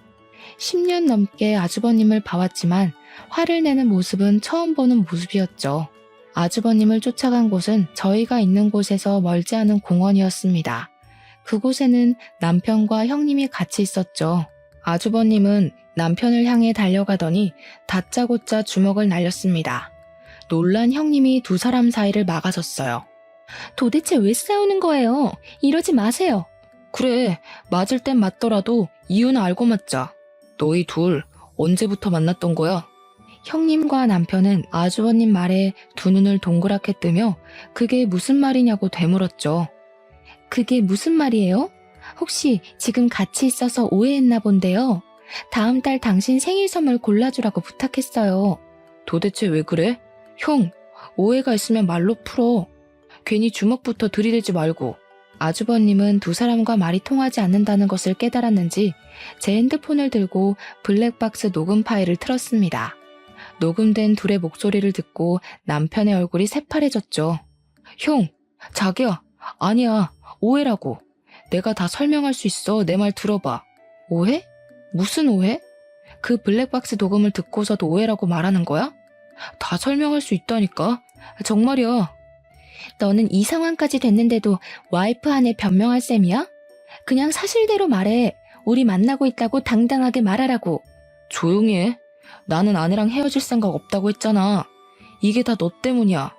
10년 넘게 아주버님을 봐왔지만 화를 내는 모습은 처음 보는 모습이었죠. 아주버님을 쫓아간 곳은 저희가 있는 곳에서 멀지 않은 공원이었습니다. 그곳에는 남편과 형님이 같이 있었죠. 아주버님은 남편을 향해 달려가더니 다짜고짜 주먹을 날렸습니다. 놀란 형님이 두 사람 사이를 막아섰어요. 도대체 왜 싸우는 거예요? 이러지 마세요. 그래, 맞을 땐 맞더라도 이유는 알고 맞자. 너희 둘 언제부터 만났던 거야? 형님과 남편은 아주버님 말에 두 눈을 동그랗게 뜨며 그게 무슨 말이냐고 되물었죠. 그게 무슨 말이에요? 혹시 지금 같이 있어서 오해했나 본데요. 다음 달 당신 생일 선물 골라주라고 부탁했어요. 도대체 왜 그래? 형, 오해가 있으면 말로 풀어. 괜히 주먹부터 들이대지 말고. 아주버님은 두 사람과 말이 통하지 않는다는 것을 깨달았는지 제 핸드폰을 들고 블랙박스 녹음 파일을 틀었습니다. 녹음된 둘의 목소리를 듣고 남편의 얼굴이 새파래졌죠. 형, 자기야, 아니야, 오해라고. 내가 다 설명할 수 있어. 내 말 들어봐. 오해? 무슨 오해? 그 블랙박스 녹음을 듣고서도 오해라고 말하는 거야? 다 설명할 수 있다니까. 정말이야. 너는 이 상황까지 됐는데도 와이프 안에 변명할 셈이야? 그냥 사실대로 말해. 우리 만나고 있다고 당당하게 말하라고. 조용히 해. 나는 아내랑 헤어질 생각 없다고 했잖아. 이게 다 너 때문이야.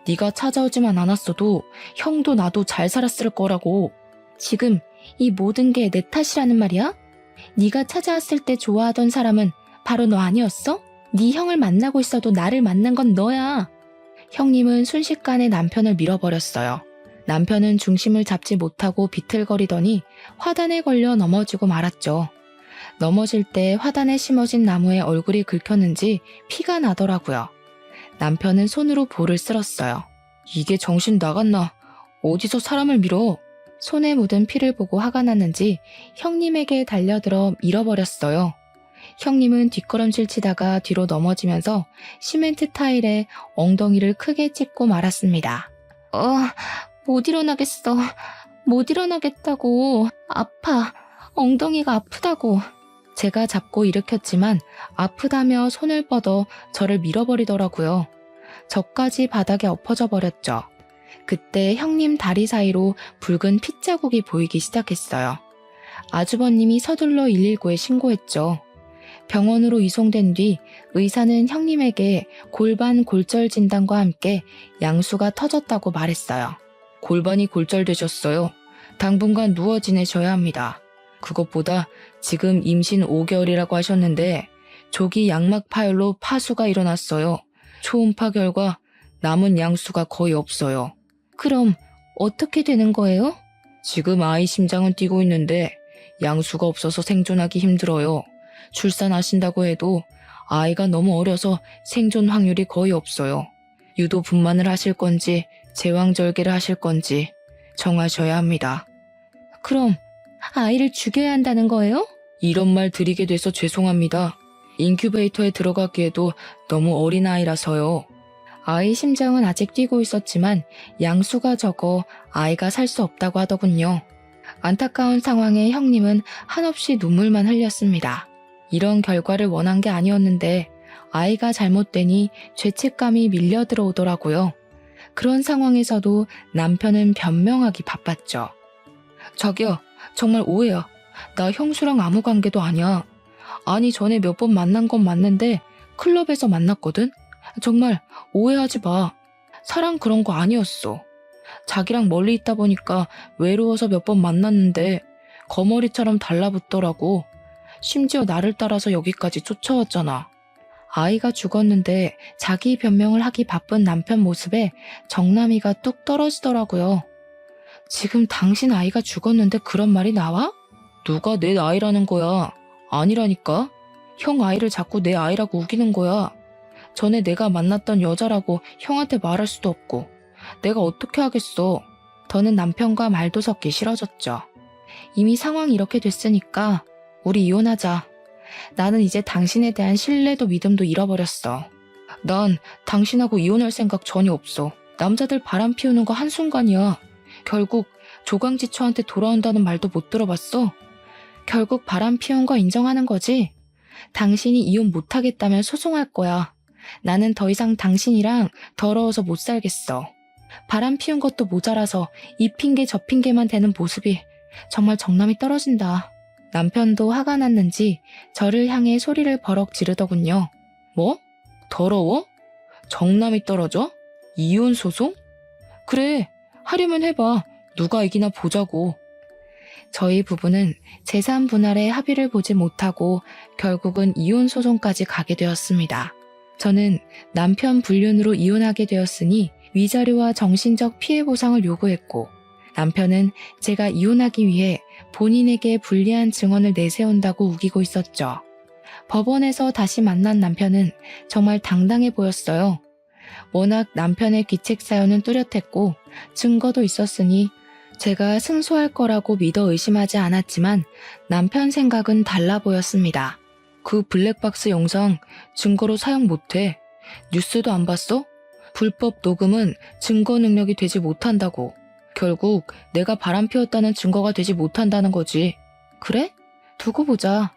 네가 찾아오지만 않았어도 형도 나도 잘 살았을 거라고. 지금 이 모든 게 내 탓이라는 말이야? 네가 찾아왔을 때 좋아하던 사람은 바로 너 아니었어? 네 형을 만나고 있어도 나를 만난 건 너야. 형님은 순식간에 남편을 밀어버렸어요. 남편은 중심을 잡지 못하고 비틀거리더니 화단에 걸려 넘어지고 말았죠. 넘어질 때 화단에 심어진 나무에 얼굴이 긁혔는지 피가 나더라고요. 남편은 손으로 볼을 쓸었어요. 이게 정신 나갔나? 어디서 사람을 밀어? 손에 묻은 피를 보고 화가 났는지 형님에게 달려들어 밀어버렸어요. 형님은 뒷걸음질 치다가 뒤로 넘어지면서 시멘트 타일에 엉덩이를 크게 찍고 말았습니다. 못 일어나겠어. 못 일어나겠다고. 아파. 엉덩이가 아프다고. 제가 잡고 일으켰지만 아프다며 손을 뻗어 저를 밀어버리더라고요. 저까지 바닥에 엎어져 버렸죠. 그때 형님 다리 사이로 붉은 핏자국이 보이기 시작했어요. 아주버님이 서둘러 119에 신고했죠. 병원으로 이송된 뒤 의사는 형님에게 골반 골절 진단과 함께 양수가 터졌다고 말했어요. 골반이 골절되셨어요. 당분간 누워 지내셔야 합니다. 그것보다 지금 임신 5개월이라고 하셨는데 조기 양막 파열로 파수가 일어났어요. 초음파 결과 남은 양수가 거의 없어요. 그럼 어떻게 되는 거예요? 지금 아이 심장은 뛰고 있는데 양수가 없어서 생존하기 힘들어요. 출산하신다고 해도 아이가 너무 어려서 생존 확률이 거의 없어요. 유도 분만을 하실 건지 제왕절개를 하실 건지 정하셔야 합니다. 그럼 아이를 죽여야 한다는 거예요? 이런 말 드리게 돼서 죄송합니다. 인큐베이터에 들어가기에도 너무 어린 아이라서요. 아이 심장은 아직 뛰고 있었지만 양수가 적어 아이가 살 수 없다고 하더군요. 안타까운 상황에 형님은 한없이 눈물만 흘렸습니다. 이런 결과를 원한 게 아니었는데 아이가 잘못되니 죄책감이 밀려 들어오더라고요. 그런 상황에서도 남편은 변명하기 바빴죠. 자기야, 정말 오해야. 나 형수랑 아무 관계도 아니야. 아니, 전에 몇 번 만난 건 맞는데 클럽에서 만났거든? 정말 오해하지 마. 사랑 그런 거 아니었어. 자기랑 멀리 있다 보니까 외로워서 몇 번 만났는데 거머리처럼 달라붙더라고. 심지어 나를 따라서 여기까지 쫓아왔잖아. 아이가 죽었는데 자기 변명을 하기 바쁜 남편 모습에 정남이가 뚝 떨어지더라고요. 지금 당신 아이가 죽었는데 그런 말이 나와? 누가 내 아이라는 거야? 아니라니까. 형 아이를 자꾸 내 아이라고 우기는 거야. 전에 내가 만났던 여자라고 형한테 말할 수도 없고 내가 어떻게 하겠어. 더는 남편과 말도 섞기 싫어졌죠. 이미 상황이 이렇게 됐으니까 우리 이혼하자. 나는 이제 당신에 대한 신뢰도 믿음도 잃어버렸어. 난 당신하고 이혼할 생각 전혀 없어. 남자들 바람 피우는 거 한순간이야. 결국 조강지처한테 돌아온다는 말도 못 들어봤어. 결국 바람 피운 거 인정하는 거지? 당신이 이혼 못하겠다면 소송할 거야. 나는 더 이상 당신이랑 더러워서 못 살겠어. 바람 피운 것도 모자라서 이 핑계 저 핑계만 대는 모습이 정말 정남이 떨어진다. 남편도 화가 났는지 저를 향해 소리를 버럭 지르더군요. 뭐? 더러워? 정남이 떨어져? 이혼 소송? 그래, 하려면 해봐. 누가 이기나 보자고. 저희 부부는 재산 분할에 합의를 보지 못하고 결국은 이혼 소송까지 가게 되었습니다. 저는 남편 불륜으로 이혼하게 되었으니 위자료와 정신적 피해 보상을 요구했고 남편은 제가 이혼하기 위해 본인에게 불리한 증언을 내세운다고 우기고 있었죠. 법원에서 다시 만난 남편은 정말 당당해 보였어요. 워낙 남편의 귀책 사연은 뚜렷했고 증거도 있었으니 제가 승소할 거라고 믿어 의심하지 않았지만 남편 생각은 달라 보였습니다. 그 블랙박스 영상 증거로 사용 못해. 뉴스도 안 봤어? 불법 녹음은 증거 능력이 되지 못한다고. 결국 내가 바람 피웠다는 증거가 되지 못한다는 거지. 그래? 두고 보자.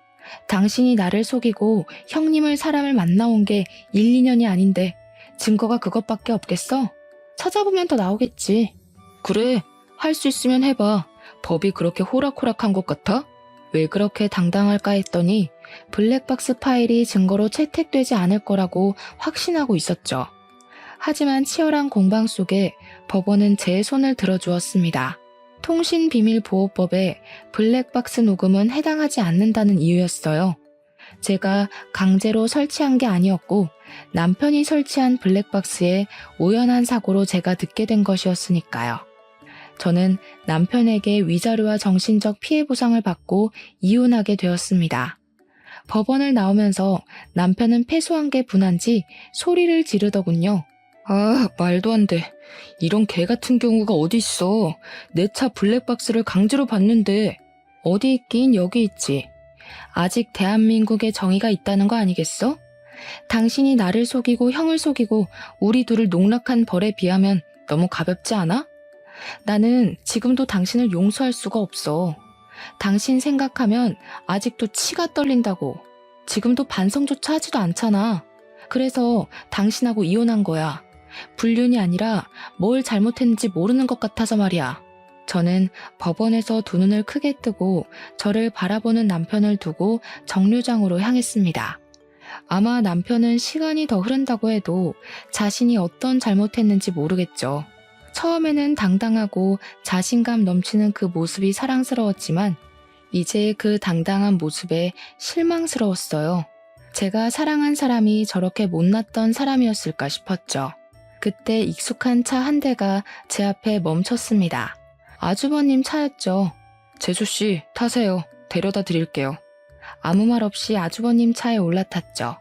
당신이 나를 속이고 형님을 사람을 만나온 게 1, 2년이 아닌데 증거가 그것밖에 없겠어? 찾아보면 더 나오겠지. 그래, 할 수 있으면 해봐. 법이 그렇게 호락호락한 것 같아? 왜 그렇게 당당할까 했더니 블랙박스 파일이 증거로 채택되지 않을 거라고 확신하고 있었죠. 하지만 치열한 공방 속에 법원은 제 손을 들어주었습니다. 통신비밀보호법에 블랙박스 녹음은 해당하지 않는다는 이유였어요. 제가 강제로 설치한 게 아니었고 남편이 설치한 블랙박스에 우연한 사고로 제가 듣게 된 것이었으니까요. 저는 남편에게 위자료와 정신적 피해 보상을 받고 이혼하게 되었습니다. 법원을 나오면서 남편은 패소한 게 분한지 소리를 지르더군요. 아, 말도 안 돼. 이런 개 같은 경우가 어디 있어. 내 차 블랙박스를 강제로 받는데. 어디 있긴 여기 있지. 아직 대한민국에 정의가 있다는 거 아니겠어? 당신이 나를 속이고 형을 속이고 우리 둘을 농락한 벌에 비하면 너무 가볍지 않아? 나는 지금도 당신을 용서할 수가 없어. 당신 생각하면 아직도 치가 떨린다고. 지금도 반성조차 하지도 않잖아. 그래서 당신하고 이혼한 거야. 불륜이 아니라 뭘 잘못했는지 모르는 것 같아서 말이야. 저는 법원에서 두 눈을 크게 뜨고 저를 바라보는 남편을 두고 정류장으로 향했습니다. 아마 남편은 시간이 더 흐른다고 해도 자신이 어떤 잘못했는지 모르겠죠. 처음에는 당당하고 자신감 넘치는 그 모습이 사랑스러웠지만 이제 그 당당한 모습에 실망스러웠어요. 제가 사랑한 사람이 저렇게 못났던 사람이었을까 싶었죠. 그때 익숙한 차 한 대가 제 앞에 멈췄습니다. 아주버님 차였죠. 재수씨, 타세요. 데려다 드릴게요. 아무 말 없이 아주버님 차에 올라탔죠.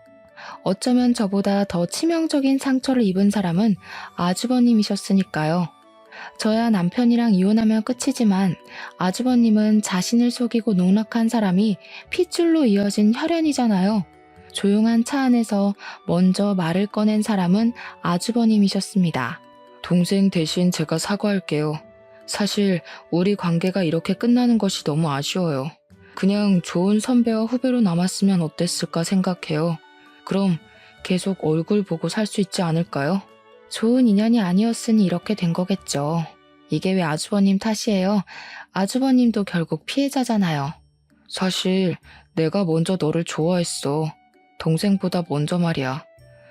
어쩌면 저보다 더 치명적인 상처를 입은 사람은 아주버님이셨으니까요. 저야 남편이랑 이혼하면 끝이지만 아주버님은 자신을 속이고 농락한 사람이 핏줄로 이어진 혈연이잖아요. 조용한 차 안에서 먼저 말을 꺼낸 사람은 아주버님이셨습니다. 동생 대신 제가 사과할게요. 사실 우리 관계가 이렇게 끝나는 것이 너무 아쉬워요. 그냥 좋은 선배와 후배로 남았으면 어땠을까 생각해요. 그럼 계속 얼굴 보고 살 수 있지 않을까요? 좋은 인연이 아니었으니 이렇게 된 거겠죠. 이게 왜 아주버님 탓이에요? 아주버님도 결국 피해자잖아요. 사실 내가 먼저 너를 좋아했어. 동생보다 먼저 말이야.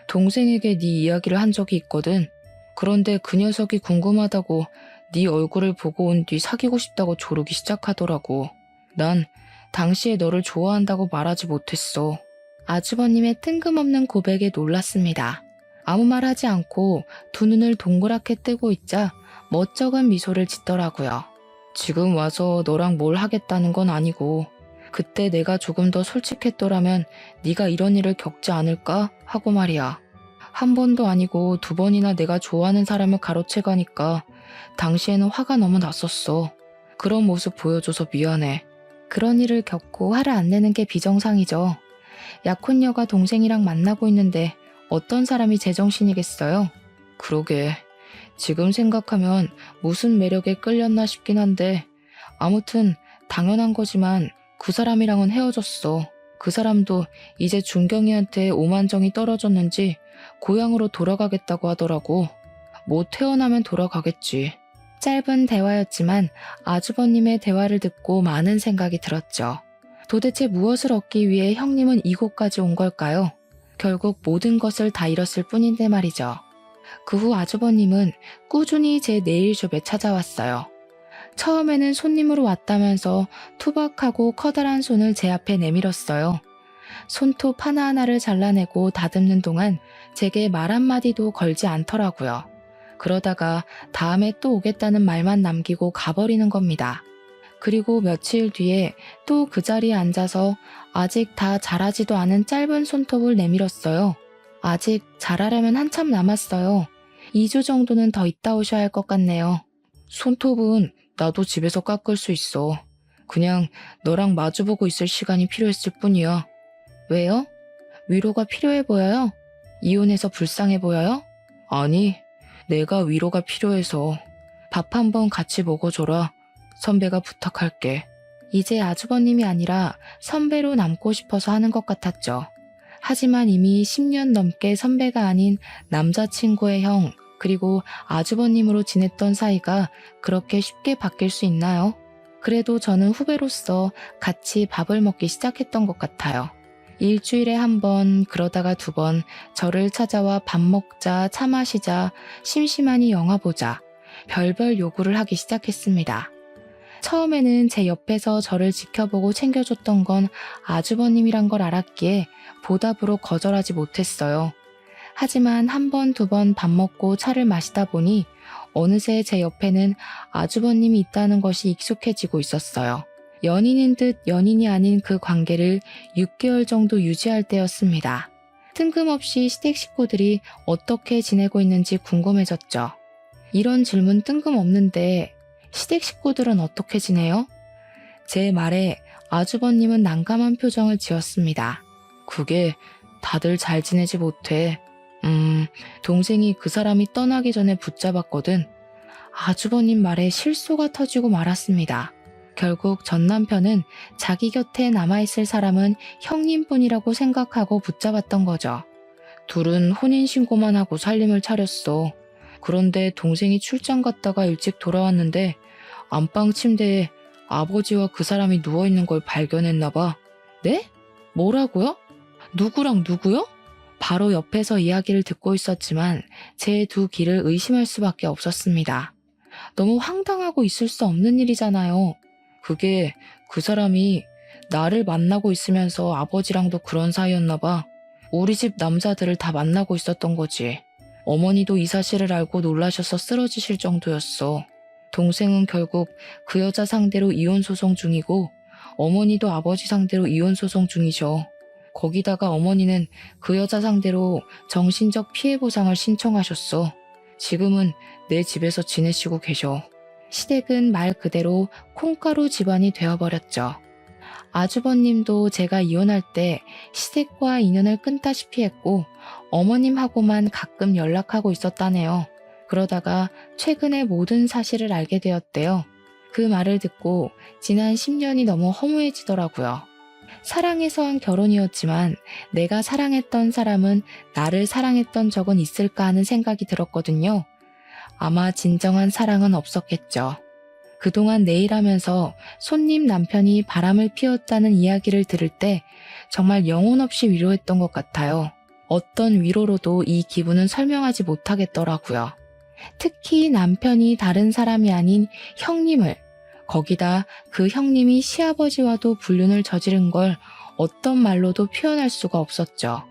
동생에게 네 이야기를 한 적이 있거든. 그런데 그 녀석이 궁금하다고 네 얼굴을 보고 온 뒤 사귀고 싶다고 조르기 시작하더라고. 난 당시에 너를 좋아한다고 말하지 못했어. 아주버님의 뜬금없는 고백에 놀랐습니다. 아무 말 하지 않고 두 눈을 동그랗게 뜨고 있자 멋쩍은 미소를 짓더라고요. 지금 와서 너랑 뭘 하겠다는 건 아니고 그때 내가 조금 더 솔직했더라면 네가 이런 일을 겪지 않을까 하고 말이야. 한 번도 아니고 두 번이나 내가 좋아하는 사람을 가로채가니까 당시에는 화가 너무 났었어. 그런 모습 보여줘서 미안해. 그런 일을 겪고 화를 안 내는 게 비정상이죠. 약혼녀가 동생이랑 만나고 있는데 어떤 사람이 제정신이겠어요? 그러게. 지금 생각하면 무슨 매력에 끌렸나 싶긴 한데 아무튼 당연한 거지만 그 사람이랑은 헤어졌어. 그 사람도 이제 준경이한테 오만정이 떨어졌는지 고향으로 돌아가겠다고 하더라고. 뭐 태어나면 돌아가겠지. 짧은 대화였지만 아주버님의 대화를 듣고 많은 생각이 들었죠. 도대체 무엇을 얻기 위해 형님은 이곳까지 온 걸까요? 결국 모든 것을 다 잃었을 뿐인데 말이죠. 그 후 아주버님은 꾸준히 제 네일숍에 찾아왔어요. 처음에는 손님으로 왔다면서 투박하고 커다란 손을 제 앞에 내밀었어요. 손톱 하나하나를 잘라내고 다듬는 동안 제게 말 한마디도 걸지 않더라고요. 그러다가 다음에 또 오겠다는 말만 남기고 가버리는 겁니다. 그리고 며칠 뒤에 또 그 자리에 앉아서 아직 다 자라지도 않은 짧은 손톱을 내밀었어요. 아직 자라려면 한참 남았어요. 2주 정도는 더 있다 오셔야 할 것 같네요. 손톱은 나도 집에서 깎을 수 있어. 그냥 너랑 마주보고 있을 시간이 필요했을 뿐이야. 왜요? 위로가 필요해 보여요? 이혼해서 불쌍해 보여요? 아니, 내가 위로가 필요해서. 밥 한번 같이 먹어줘라. 선배가 부탁할게. 이제 아주버님이 아니라 선배로 남고 싶어서 하는 것 같았죠. 하지만 이미 10년 넘게 선배가 아닌 남자친구의 형, 그리고 아주버님으로 지냈던 사이가 그렇게 쉽게 바뀔 수 있나요? 그래도 저는 후배로서 같이 밥을 먹기 시작했던 것 같아요. 일주일에 한 번, 그러다가 2번 저를 찾아와 밥 먹자, 차 마시자, 심심하니 영화 보자, 별별 요구를 하기 시작했습니다. 처음에는 제 옆에서 저를 지켜보고 챙겨줬던 건 아주버님이란 걸 알았기에 보답으로 거절하지 못했어요. 하지만 1번, 2번 밥 먹고 차를 마시다 보니 어느새 제 옆에는 아주버님이 있다는 것이 익숙해지고 있었어요. 연인인 듯 연인이 아닌 그 관계를 6개월 정도 유지할 때였습니다. 뜬금없이 시댁 식구들이 어떻게 지내고 있는지 궁금해졌죠. 이런 질문 뜬금없는데 시댁 식구들은 어떻게 지내요? 제 말에 아주버님은 난감한 표정을 지었습니다. 그게 다들 잘 지내지 못해. 동생이 그 사람이 떠나기 전에 붙잡았거든. 아주버님 말에 실소가 터지고 말았습니다. 결국 전 남편은 자기 곁에 남아있을 사람은 형님뿐이라고 생각하고 붙잡았던 거죠. 둘은 혼인신고만 하고 살림을 차렸어. 그런데 동생이 출장 갔다가 일찍 돌아왔는데 안방 침대에 아버지와 그 사람이 누워있는 걸 발견했나 봐. 네? 뭐라고요? 누구랑 누구요? 바로 옆에서 이야기를 듣고 있었지만 제 두 귀를 의심할 수밖에 없었습니다. 너무 황당하고 있을 수 없는 일이잖아요. 그게 그 사람이 나를 만나고 있으면서 아버지랑도 그런 사이였나 봐. 우리 집 남자들을 다 만나고 있었던 거지. 어머니도 이 사실을 알고 놀라셔서 쓰러지실 정도였어. 동생은 결국 그 여자 상대로 이혼 소송 중이고 어머니도 아버지 상대로 이혼 소송 중이셔. 거기다가 어머니는 그 여자 상대로 정신적 피해 보상을 신청하셨어. 지금은 내 집에서 지내시고 계셔. 시댁은 말 그대로 콩가루 집안이 되어버렸죠. 아주버님도 제가 이혼할 때 시댁과 인연을 끊다시피 했고 어머님하고만 가끔 연락하고 있었다네요. 그러다가 최근에 모든 사실을 알게 되었대요. 그 말을 듣고 지난 10년이 너무 허무해지더라고요. 사랑해서 한 결혼이었지만 내가 사랑했던 사람은 나를 사랑했던 적은 있을까 하는 생각이 들었거든요. 아마 진정한 사랑은 없었겠죠. 그동안 내일하면서 손님 남편이 바람을 피웠다는 이야기를 들을 때 정말 영혼 없이 위로했던 것 같아요. 어떤 위로로도 이 기분은 설명하지 못하겠더라고요. 특히 남편이 다른 사람이 아닌 형님을, 거기다 그 형님이 시아버지와도 불륜을 저지른 걸 어떤 말로도 표현할 수가 없었죠.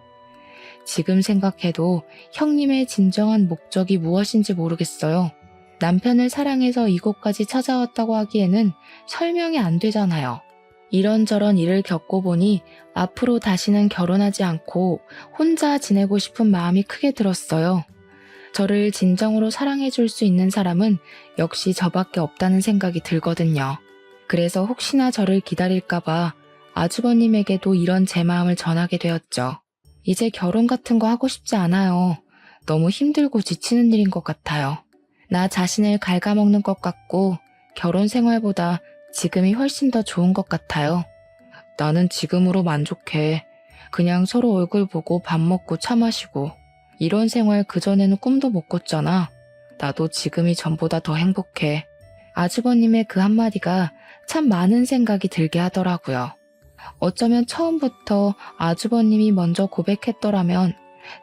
지금 생각해도 형님의 진정한 목적이 무엇인지 모르겠어요. 남편을 사랑해서 이곳까지 찾아왔다고 하기에는 설명이 안 되잖아요. 이런저런 일을 겪고 보니 앞으로 다시는 결혼하지 않고 혼자 지내고 싶은 마음이 크게 들었어요. 저를 진정으로 사랑해줄 수 있는 사람은 역시 저밖에 없다는 생각이 들거든요. 그래서 혹시나 저를 기다릴까봐 아주버님에게도 이런 제 마음을 전하게 되었죠. 이제 결혼 같은 거 하고 싶지 않아요. 너무 힘들고 지치는 일인 것 같아요. 나 자신을 갉아먹는 것 같고 결혼 생활보다 지금이 훨씬 더 좋은 것 같아요. 나는 지금으로 만족해. 그냥 서로 얼굴 보고 밥 먹고 차 마시고. 이런 생활 그전에는 꿈도 못 꿨잖아. 나도 지금이 전보다 더 행복해. 아주버님의 그 한마디가 참 많은 생각이 들게 하더라고요. 어쩌면 처음부터 아주버님이 먼저 고백했더라면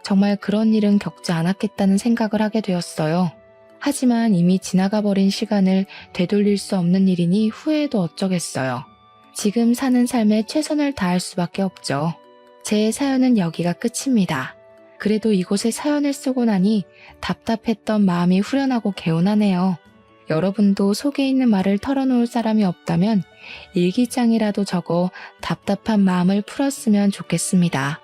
정말 그런 일은 겪지 않았겠다는 생각을 하게 되었어요. 하지만 이미 지나가 버린 시간을 되돌릴 수 없는 일이니 후회해도 어쩌겠어요. 지금 사는 삶에 최선을 다할 수밖에 없죠. 제 사연은 여기가 끝입니다. 그래도 이곳에 사연을 쓰고 나니 답답했던 마음이 후련하고 개운하네요. 여러분도 속에 있는 말을 털어놓을 사람이 없다면 일기장이라도 적어 답답한 마음을 풀었으면 좋겠습니다.